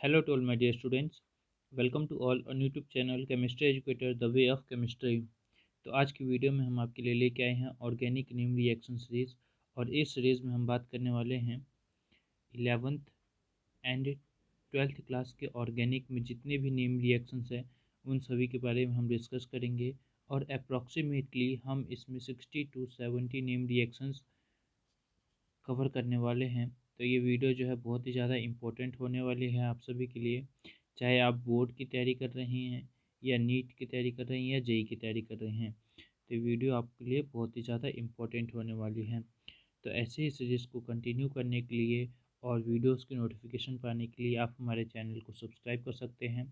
Hello to all my dear students. Welcome to all on YouTube channel Chemistry Educator The Way of Chemistry. तो आज की video में हम आपके लिए लेके आए हैं ऑर्गेनिक नेम रिएक्शन सीरीज़। और इस सीरीज़ में हम बात करने वाले हैं 11th एंड 12th क्लास के ऑर्गेनिक में जितने भी नेम रिएक्शंस हैं उन सभी के बारे में हम डिस्कस करेंगे। और अप्रॉक्सीमेटली हम इसमें 60 to 70 नेम रिएक्शंस कवर करने वाले हैं। तो ये वीडियो जो है बहुत ही ज़्यादा इम्पोर्टेंट होने वाली है आप सभी के लिए, चाहे आप बोर्ड की तैयारी कर रहे हैं या नीट की तैयारी कर रहे हैं या जेई की तैयारी कर रहे हैं। तो वीडियो आपके लिए बहुत ही ज़्यादा इम्पोर्टेंट होने वाली है। तो ऐसे ही सीरीज़ को कंटिन्यू करने के लिए और वीडियोस की नोटिफिकेशन पाने के लिए आप हमारे चैनल को सब्सक्राइब कर सकते हैं,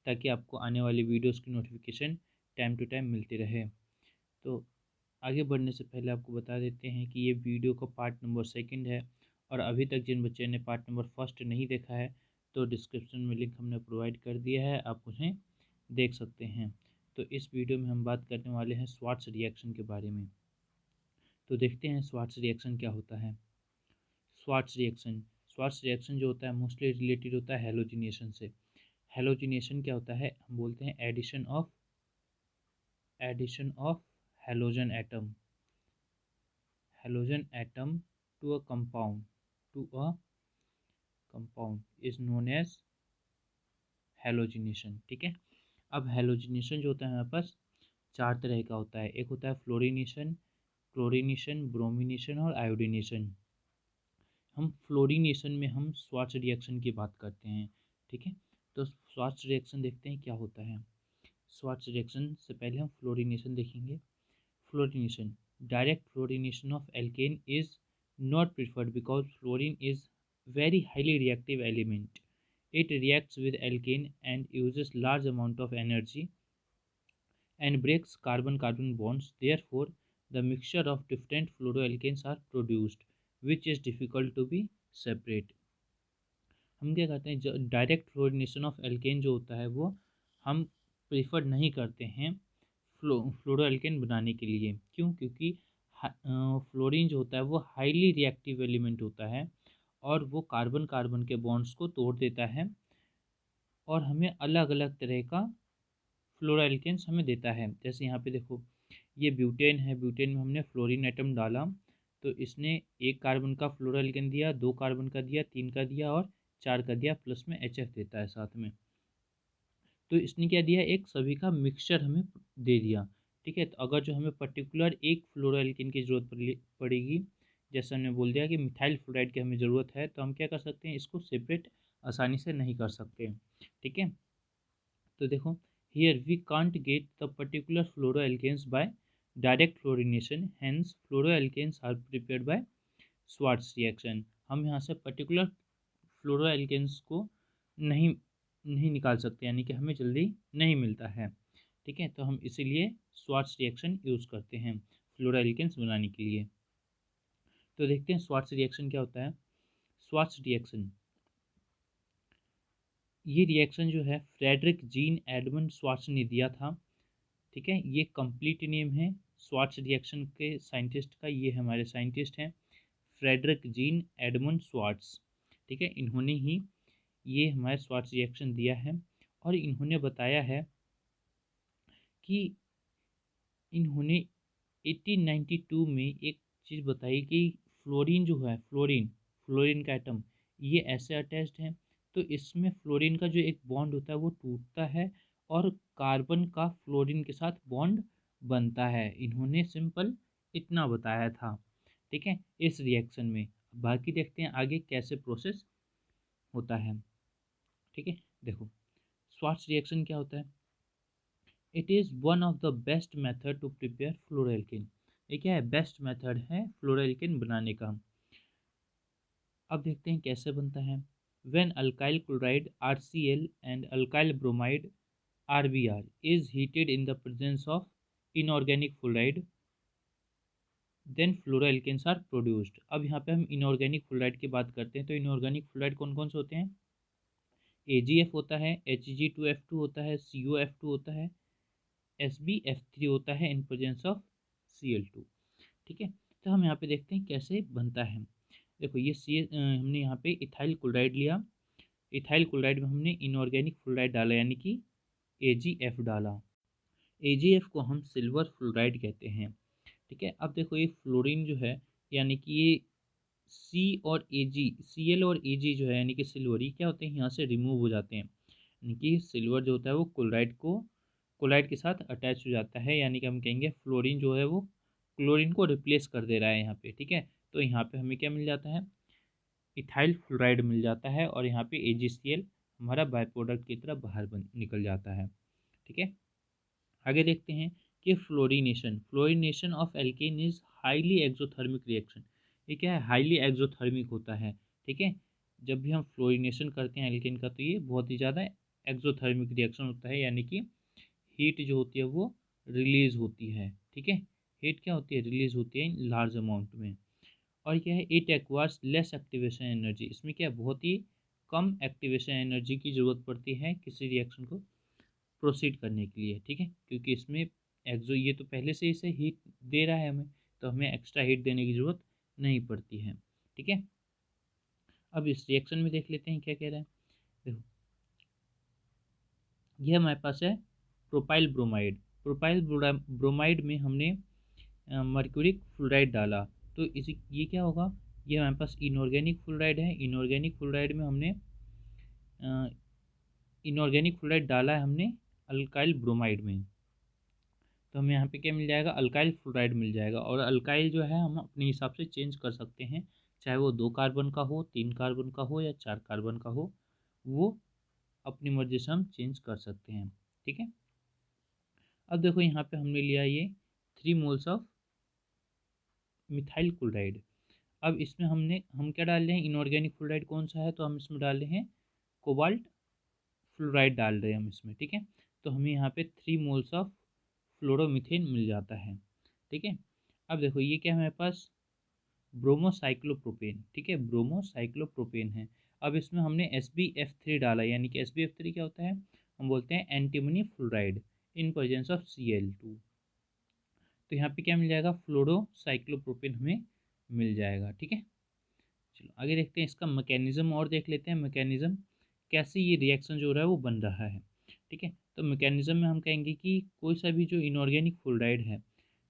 ताकि आपको आने वाली वीडियोस की नोटिफिकेशन टाइम टू टाइम मिलती रहे। तो आगे बढ़ने से पहले आपको बता देते हैं कि ये वीडियो का पार्ट नंबर 2 है। और अभी तक जिन बच्चे ने पार्ट नंबर 1 नहीं देखा है तो डिस्क्रिप्शन में लिंक हमने प्रोवाइड कर दिया है, आप उन्हें देख सकते हैं। तो इस वीडियो में हम बात करने वाले हैं स्वाट्स रिएक्शन के बारे में। तो देखते हैं स्वाट्स रिएक्शन क्या होता है। स्वाट्स रिएक्शन जो होता है मोस्टली रिलेटेड होता है हैलोजिनेशन से। हैलोजिनेशन क्या होता है, हम बोलते हैं addition of halogen atom to a compound is known as halogenation. ठीक है। अब हैलोजिनेशन जो होता है हमारे पास 4 तरह का होता है। एक होता है फ्लोरिनेशन, क्लोरिनेशन, ब्रोमिनेशन और आयोडीनेशन। हम फ्लोरिनेशन में हम स्वाट्स रिएक्शन की बात करते हैं। ठीक है। तो स्वाट्स रिएक्शन देखते हैं क्या होता है। स्वाट्स रिएक्शन से पहले हम फ्लोरिनेशन देखेंगे। Fluorination, direct fluorination of alkene is not preferred because fluorine is very highly reactive element. It reacts with alkane and uses large amount of energy and breaks carbon-carbon bonds. Therefore, the mixture of different fluoroalkanes are produced, which is difficult to be separate. हम क्या करते हैं, direct fluorination of alkene जो होता है वो हम prefer नहीं करते हैं फ्लोरोएल्केन बनाने के लिए। क्यों? क्योंकि फ्लोरीन जो होता है वो हाईली रिएक्टिव एलिमेंट होता है और वो कार्बन कार्बन के बॉन्ड्स को तोड़ देता है और हमें अलग अलग तरह का फ्लोरोएल्केन्स हमें देता है। जैसे यहाँ पे देखो, ये ब्यूटेन है, ब्यूटेन में हमने फ्लोरीन एटम डाला तो इसने 1 कार्बन का फ्लोरोएल्केन दिया, 2 कार्बन का दिया, 3 का दिया और 4 का दिया, प्लस में HF देता है साथ में। तो इसने क्या दिया, एक सभी का मिक्सचर हमें दे दिया। ठीक है। तो अगर जो हमें पर्टिकुलर एक फ्लोरोएल्केन की ज़रूरत पड़ेगी, जैसे हमने बोल दिया कि मिथाइल फ्लोराइड की हमें ज़रूरत है, तो हम क्या कर सकते हैं, इसको सेपरेट आसानी से नहीं कर सकते। ठीक है। तो देखो, here we can't get the particular fluoroalkanes by direct fluorination, hence fluoroalkanes are prepared by Swarts reaction. हम यहाँ से पर्टिकुलर फ्लोरोएल्केन्स को नहीं नहीं निकाल सकते, यानी कि हमें जल्दी नहीं मिलता है। ठीक है। तो हम इसीलिए स्वाट्स रिएक्शन यूज़ करते हैं फ्लोरोएल्केन्स बनाने के लिए। तो देखते हैं स्वाट्स रिएक्शन क्या होता है। स्वाट्स रिएक्शन, ये रिएक्शन जो है फ्रेडरिक जीन एडमंड स्वाट्स ने दिया था। ठीक है। ये कंप्लीट नेम है स्वाट्स रिएक्शन के साइंटिस्ट का, ये हमारे साइंटिस्ट हैं फ्रेडरिक जीन एडमंड स्वाट्स। ठीक है। इन्होंने ही ये हमारे स्वाट्स रिएक्शन दिया है और इन्होंने बताया है कि इन्होंने 1892 में एक चीज़ बताई कि फ्लोरीन जो है, फ्लोरीन का एटम ये ऐसे अटैच्ड है, तो इसमें फ्लोरीन का जो एक बॉन्ड होता है वो टूटता है और कार्बन का फ्लोरीन के साथ बॉन्ड बनता है। इन्होंने सिंपल इतना बताया था। ठीक है, इस रिएक्शन में। बाकी देखते हैं आगे कैसे प्रोसेस होता है। ठीक है। देखो, स्वाट्स रिएक्शन क्या होता है। It is one of the best method to prepare fluoroalkane. ये क्या है, बेस्ट मेथड है फ्लोरोएल्केन बनाने का। अब देखते हैं कैसे बनता है। When alkyl chloride RCl and alkyl bromide RBr is heated in the presence of inorganic fluoride, then fluoroalkanes are produced. अब यहाँ पे हम इनऑर्गेनिक फ्लोराइड की बात करते हैं। तो इनऑर्गेनिक फ्लोराइड कौन कौन से होते हैं, AgF होता है, Hg2F2 होता है, COF2 होता है, SbF3 होता है इन प्रेजेंस ऑफ Cl2। ठीक है। तो हम यहाँ पे देखते हैं कैसे बनता है। देखो, ये हमने यहाँ पे इथाइल क्लोराइड लिया, इथाइल क्लोराइड में हमने इनऑर्गेनिक फ्लोराइड डाला यानी कि AgF डाला। AgF को हम सिल्वर फ्लोराइड कहते हैं। ठीक है, अब देखो ये फ्लोरीन जो है यानी कि ये Cl और Ag जो है यानी कि सिल्वर, ये क्या होते हैं, यहाँ से रिमूव हो जाते हैं। यानी कि सिल्वर जो होता है वो क्लोराइड के साथ अटैच हो जाता है, यानी कि हम कहेंगे फ्लोरीन जो है वो क्लोरीन को रिप्लेस कर दे रहा है यहाँ पे। ठीक है, तो यहाँ पे हमें क्या मिल जाता है, इथाइल फ्लोराइड मिल जाता है, और यहाँ पे AgCl हमारा बाय प्रोडक्ट की तरफ बाहर निकल जाता है। ठीक है, आगे देखते हैं कि fluorination of alkene is highly exothermic reaction. ये क्या है, हाईली एक्सोथर्मिक होता है। ठीक है, जब भी हम फ्लोरीनेशन करते हैं एल्केन का तो ये बहुत ही ज़्यादा एक्सोथर्मिक रिएक्शन होता है, यानी कि हीट जो होती है वो रिलीज होती है। ठीक है, हीट क्या होती है, रिलीज होती है लार्ज अमाउंट में। और क्या है, it acquires less activation energy, इसमें क्या है, बहुत ही कम एक्टिवेशन एनर्जी की ज़रूरत पड़ती है किसी रिएक्शन को प्रोसीड करने के लिए। ठीक है, क्योंकि इसमें ये तो पहले से इसे हीट दे रहा है हमें, तो हमें एक्स्ट्रा हीट देने की ज़रूरत नहीं पड़ती है। ठीक है, अब इस रिएक्शन में देख लेते हैं क्या कह रहा है। देखो, यह हमारे पास है प्रोपाइल ब्रोमाइड में हमने मर्क्यूरिक फ्लोराइड डाला, तो इसी ये क्या होगा, ये हमारे पास इनऑर्गेनिक फ्लोराइड है। इनऑर्गेनिक फ्लोराइड में हमने इनऑर्गेनिक फ्लोराइड डाला है हमने अल्काइल ब्रोमाइड में, तो हमें यहाँ पे क्या मिल जाएगा, अल्काइल फ्लोराइड मिल जाएगा। और अल्काइल जो है हम अपने हिसाब से चेंज कर सकते हैं, चाहे वो 2 कार्बन का हो, 3 कार्बन का हो या 4 कार्बन का हो, वो अपनी मर्जी से हम चेंज कर सकते हैं। ठीक है, अब देखो यहाँ पे हमने लिया ये 3 मोल्स ऑफ मिथाइल क्लोराइड। अब इसमें हम क्या डाल रहे हैं, इनऑर्गेनिक फ्लोराइड कौन सा है, तो हम इसमें डाल रहे हैं कोबाल्ट फ्लोराइड डाल रहे हैं हम इसमें। ठीक है, तो हमें यहाँ पे 3 मोल्स ऑफ फ्लोरोमीथेन मिल जाता है। ठीक है, अब देखो ये क्या है हमारे पास, ब्रोमोसाइक्लोप्रोपेन। ठीक है, ब्रोमोसाइक्लोप्रोपेन है। अब इसमें हमने SbF3 डाला, यानी कि SbF3 क्या होता है, हम बोलते हैं antimony fluoride in presence of Cl2। तो यहाँ पे क्या मिल जाएगा, फ्लोरोसाइक्लोप्रोपेन हमें मिल जाएगा। ठीक है, चलो आगे देखते हैं, इसका मैकेनिज्म और देख लेते हैं, मैकेनिज्म कैसे ये रिएक्शन जो हो रहा है वो बन रहा है। ठीक है, तो मैकेनिज्म में हम कहेंगे कि कोई सा भी जो इनऑर्गेनिक फ्लोराइड है,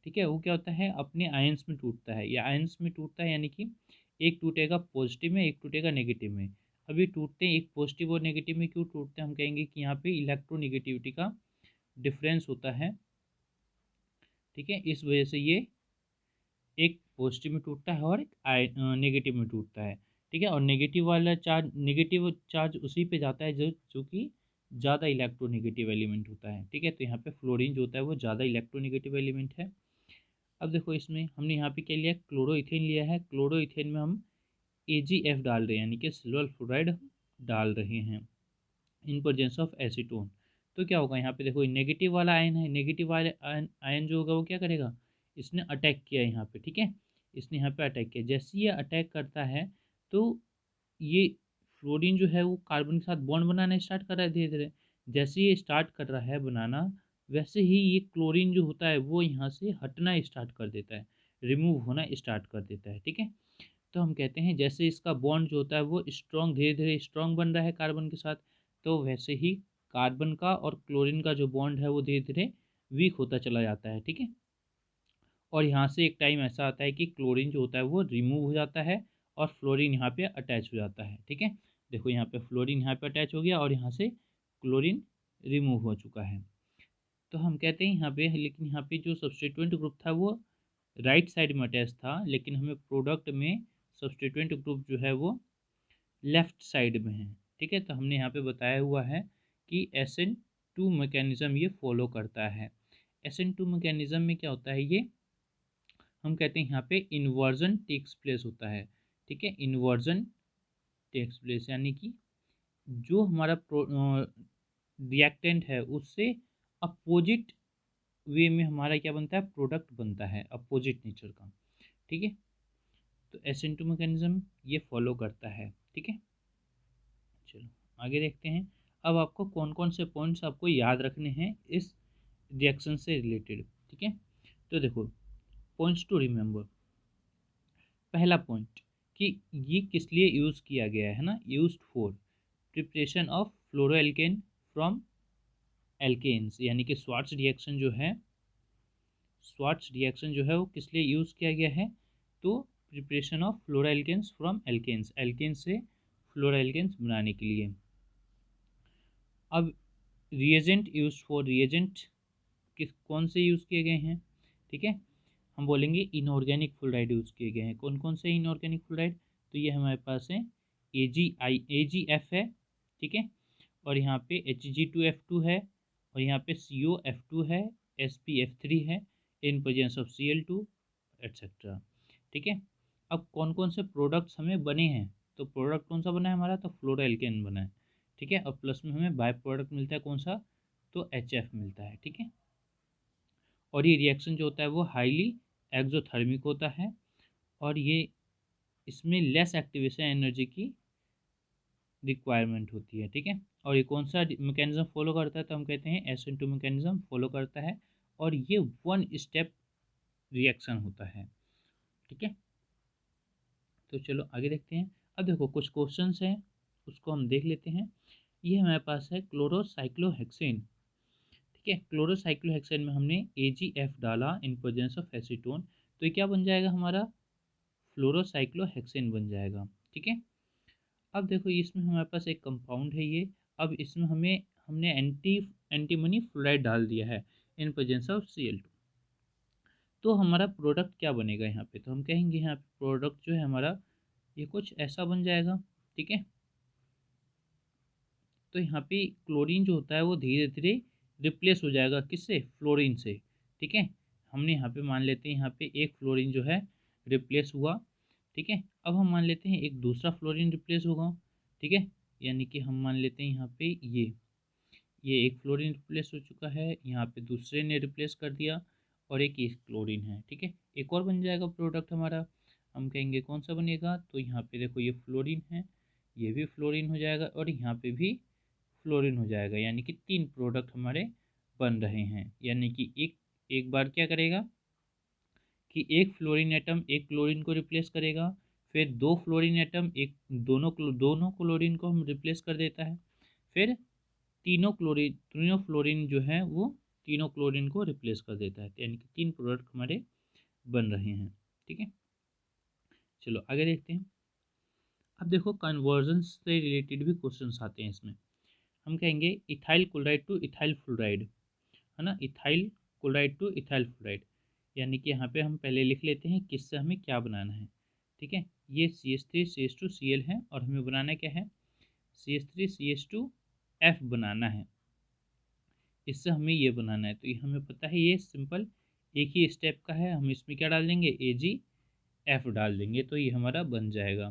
ठीक है, वो क्या होता है, अपने आयंस में टूटता है, या आयंस में टूटता है, यानी कि एक टूटेगा पॉजिटिव में, एक टूटेगा नेगेटिव में। अभी टूटते हैं एक पॉजिटिव और नेगेटिव में, क्यों टूटते हैं, हम कहेंगे कि यहाँ पे इलेक्ट्रोनेगेटिविटी का डिफरेंस होता है। ठीक है, इस वजह से ये एक पॉजिटिव में टूटता है और एक नेगेटिव में टूटता है। ठीक है, और नेगेटिव चार्ज उसी पे जाता है जो कि ज़्यादा इलेक्ट्रोनेगेटिव एलिमेंट होता है। ठीक है, तो यहाँ पे फ्लोरीन जो होता है वो ज़्यादा इलेक्ट्रोनेगेटिव एलिमेंट है। अब देखो इसमें हमने यहाँ पे क्या लिया, क्लोरोइथेन लिया है। क्लोरोइथेन में हम AgF डाल रहे हैं, यानी कि सिल्वर फ्लोराइड डाल रहे हैं इन प्रेजेंस ऑफ एसीटोन। तो क्या होगा, यहाँ पे देखो नेगेटिव वाला आयन है, नेगेटिव वाले आयन जो होगा वो क्या करेगा, इसने अटैक किया यहाँ पे। ठीक है, इसने यहाँ पे अटैक किया, जैसे ये अटैक करता है तो ये फ्लोरीन जो है वो कार्बन के साथ बॉन्ड बनाना स्टार्ट कर रहा है धीरे धीरे। जैसे ये स्टार्ट कर रहा है बनाना, वैसे ही ये क्लोरीन जो होता है वो यहाँ से हटना स्टार्ट कर देता है, रिमूव होना स्टार्ट कर देता है। ठीक है, तो हम कहते हैं जैसे इसका बॉन्ड जो होता है वो स्ट्रॉन्ग, धीरे धीरे स्ट्रॉन्ग बन रहा है कार्बन के साथ, तो वैसे ही कार्बन का और क्लोरीन का जो बॉन्ड है वो धीरे धीरे वीक होता चला जाता है। ठीक है, और यहाँ से एक टाइम ऐसा आता है कि क्लोरीन जो होता है वो रिमूव हो जाता है और फ्लोरीन यहाँ पे अटैच हो जाता है। ठीक है, देखो यहाँ पे फ्लोरीन यहाँ पे अटैच हो गया और यहाँ से क्लोरीन रिमूव हो चुका है। तो हम कहते हैं यहाँ पे, लेकिन यहाँ पे जो सब्स्टिट्यूएंट ग्रुप था वो राइट साइड में अटैच था, लेकिन हमें प्रोडक्ट में सब्स्टिट्यूएंट ग्रुप जो है वो लेफ्ट साइड में है। ठीक है, तो हमने यहाँ पे बताया हुआ है कि SN2 मैकेनिज़्म ये फॉलो करता है। SN2 मैकेनिज़्म में क्या होता है, ये हम कहते हैं यहाँ पे इन्वर्जन टेक्स प्लेस होता है। ठीक है, इन्वर्जन टेक्स प्लेस यानी कि जो हमारा रिएक्टेंट है उससे अपोजिट वे में हमारा क्या बनता है, प्रोडक्ट बनता है अपोजिट नेचर का। ठीक है, तो SN2 मैकेनिज्म ये फॉलो करता है। ठीक है, चलो आगे देखते हैं। अब आपको कौन कौन से पॉइंट्स आपको याद रखने हैं इस रिएक्शन से रिलेटेड। ठीक है, तो देखो पॉइंट्स टू रिमेंबर। पहला पॉइंट कि ये किस लिए यूज़ किया गया है ना, used for, preparation of fluoroalkane from alkanes, यानी कि स्वार्ट्स रिएक्शन जो है, स्वार्ट्स रिएक्शन जो है वो किस लिए यूज़ किया गया है, तो preparation of fluoroalkanes from alkanes, alkanes से फ्लोरोएल्केन्स बनाने के लिए। अब रिएजेंट यूज फॉर, रिएजेंट किस कौन से यूज़ किए गए हैं, ठीक है, हम बोलेंगे इनऑर्गेनिक फ्लोराइड यूज़ किए गए हैं। कौन कौन से इनऑर्गेनिक फ्लोराइड, तो ये हमारे पास है AgF है, ठीक है, और यहाँ पे Hg2F2 है, और यहाँ पे COF2 है, SpF3 है, in presence of Cl2 etcetera, ठीक है। अब कौन कौन से प्रोडक्ट्स हमें बने हैं, तो प्रोडक्ट कौन सा बना है हमारा, तो फ्लोरोएल्केन बना है, ठीक है, और प्लस में हमें बाय प्रोडक्ट मिलता है कौन सा, तो HF मिलता है, ठीक है। और ये रिएक्शन जो होता है वो हाईली एक्सोथर्मिक होता है, और ये इसमें लेस एक्टिवेशन एनर्जी की रिक्वायरमेंट होती है, ठीक है। और ये कौन सा मैकेनिज्म फॉलो करता है, तो हम कहते हैं SN2 मैकेनिज्म फॉलो करता है, और ये वन स्टेप रिएक्शन होता है, ठीक है। तो चलो आगे देखते हैं। अब देखो कुछ क्वेश्चंस हैं, उसको हम देख लेते हैं। ये हमारे पास है क्लोरोसाइक्लोहेक्सेन, ठीक है, क्लोरोसाइक्लोहेक्सेन में हमने AgF डाला इन प्रेजेंस ऑफ एसीटोन, तो ये क्या बन जाएगा हमारा, फ्लोरोसाइक्लोहेक्सेन बन जाएगा, ठीक है। अब देखो इसमें हमारे पास एक कंपाउंड है ये, अब इसमें हमने एंटीमनी फ्लोराइड डाल दिया है इन प्रेजेंस ऑफ Cl2, तो हमारा प्रोडक्ट क्या बनेगा यहाँ पे, तो हम कहेंगे यहाँ पे प्रोडक्ट जो है हमारा ये कुछ ऐसा बन जाएगा, ठीक है। तो यहाँ पे क्लोरीन जो होता है वो धीरे धीरे रिप्लेस हो जाएगा किससे, फ्लोरीन से, ठीक है। हमने यहाँ पे मान लेते हैं यहाँ पे एक फ्लोरीन जो है रिप्लेस हुआ, ठीक है। अब हम मान लेते हैं एक दूसरा फ्लोरीन रिप्लेस होगा, ठीक है, यानी कि हम मान लेते हैं यहाँ पे ये एक फ्लोरीन रिप्लेस हो चुका है, यहाँ पे दूसरे ने रिप्लेस कर दिया, और एक क्लोरीन है, ठीक है। एक और बन जाएगा प्रोडक्ट हमारा, हम कहेंगे कौन सा बनेगा, तो यहाँ पे देखो ये फ्लोरीन है, ये भी फ्लोरीन हो जाएगा, और यहाँ पे भी फ्लोरीन हो जाएगा, यानी कि 3 प्रोडक्ट हमारे बन रहे हैं। यानी कि एक एक बार क्या करेगा कि एक फ्लोरीन एटम एक क्लोरीन को रिप्लेस करेगा, फिर 2 फ्लोरीन एटम एक दोनों क्लोरीन को हम रिप्लेस कर देता है, फिर तीनों फ्लोरीन जो है वो तीनों क्लोरीन को रिप्लेस कर देता है, यानी कि 3 प्रोडक्ट हमारे बन रहे हैं, ठीक है। चलो आगे देखते हैं। अब देखो कन्वर्जन से रिलेटेड भी क्वेश्चंस आते हैं इसमें। हम कहेंगे ethyl chloride two ethyl fluoride, है ना, ethyl chloride two ethyl fluoride, यानी कि यहाँ पे हम पहले लिख लेते हैं किससे हमें क्या बनाना है, ठीक है। ये CH3 CH2 Cl है, और हमें बनाना क्या है, CH3 CH2 F बनाना है, इससे हमें ये बनाना है। तो ये हमें पता है, ये सिंपल एक ही स्टेप का है, हम इसमें क्या डाल देंगे, AgF डाल देंगे, तो ये हमारा बन जाएगा,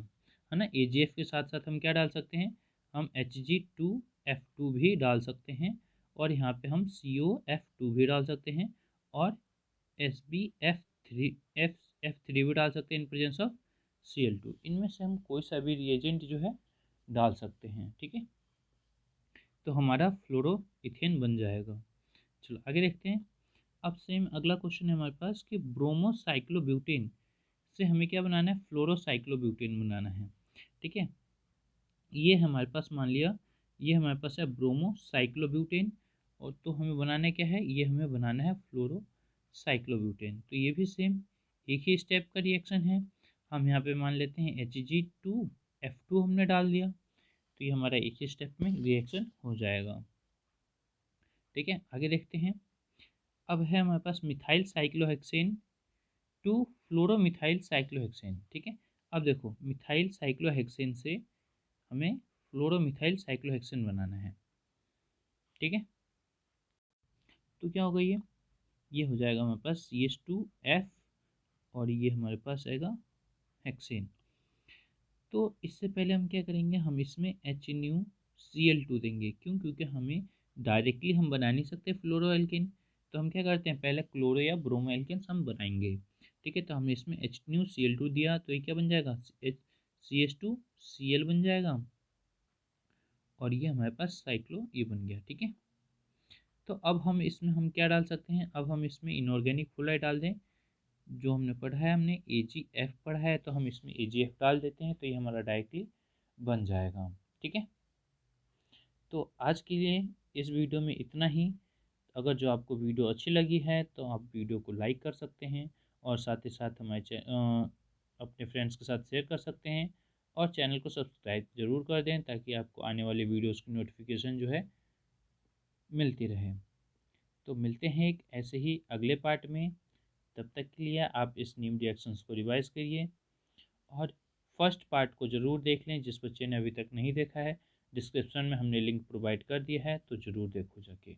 है ना। AgF के साथ साथ हम क्या डाल सकते हैं, हम Hg2F2 भी डाल सकते हैं, और यहाँ पे हम COF2 भी डाल सकते हैं, और SbF3 भी डाल सकते हैं इन प्रेजेंस ऑफ Cl2। इनमें से हम कोई सा भी रिएजेंट जो है डाल सकते हैं, ठीक है, तो हमारा फ्लोरोइथेन बन जाएगा। चलो आगे देखते हैं। अब सेम अगला क्वेश्चन है हमारे पास कि ब्रोमोसाइक्लोब्यूटेन से हमें क्या बनाना है, फ्लोरोसाइक्लोब्यूटेन बनाना है, ठीक है। ये हमारे पास मान लिया, ये हमारे पास है ब्रोमोसाइक्लोब्यूटेन, और तो हमें बनाना क्या है, ये हमें बनाना है फ्लोरोसाइक्लोब्यूटेन, तो ये भी सेम एक ही स्टेप का रिएक्शन है। हम यहाँ पे मान लेते हैं Hg2F2 हमने डाल दिया, तो ये हमारा एक ही स्टेप में रिएक्शन हो जाएगा, ठीक है। आगे देखते हैं। अब है हमारे पास मिथाइल साइक्लोहेक्सेन टू फ्लोरोमिथाइल साइक्लोहेक्सेन, ठीक है। अब देखो मिथाइल साइक्लोहेक्सेन से हमें फ्लोरोमिथाइल साइक्लोहेक्सेन बनाना है, ठीक है। तो क्या होगा, ये हो जाएगा हमारे पास CH2F, और ये हमारे पास आएगा हेक्सेन। तो इससे पहले हम क्या करेंगे, हम इसमें HNuCl2 देंगे, क्यों, क्योंकि हमें डायरेक्टली हम बना नहीं सकते फ्लोरो एल्केन, तो हम क्या करते हैं, पहले क्लोरो या ब्रोमो एल्केन्स हम बनाएंगे, ठीक है। तो हमने इसमें HNuCl2 दिया, तो ये क्या बन जाएगा, CH2Cl बन जाएगा, और ये हमारे पास साइक्लो ये बन गया, ठीक है। तो अब हम इसमें हम क्या डाल सकते हैं, अब हम इसमें इनऑर्गेनिक फ्लोराइड डाल दें, जो हमने पढ़ा है, हमने AgF पढ़ा है, तो हम इसमें AgF डाल देते हैं, तो ये हमारा डायरेक्टली बन जाएगा, ठीक है। तो आज के लिए इस वीडियो में इतना ही। अगर जो आपको वीडियो अच्छी लगी है तो आप वीडियो को लाइक कर सकते हैं और साथ ही साथ अपने फ्रेंड्स के साथ शेयर कर सकते हैं और चैनल को सब्सक्राइब ज़रूर कर दें ताकि आपको आने वाले वीडियोस की नोटिफिकेशन जो है मिलती रहे। तो मिलते हैं एक ऐसे ही अगले पार्ट में। तब तक के लिए आप इस नीम रिएक्शंस को रिवाइज करिए और फर्स्ट पार्ट को ज़रूर देख लें जिस बच्चे ने अभी तक नहीं देखा है। डिस्क्रिप्शन में हमने लिंक प्रोवाइड कर दिया है, तो ज़रूर देखो जाके।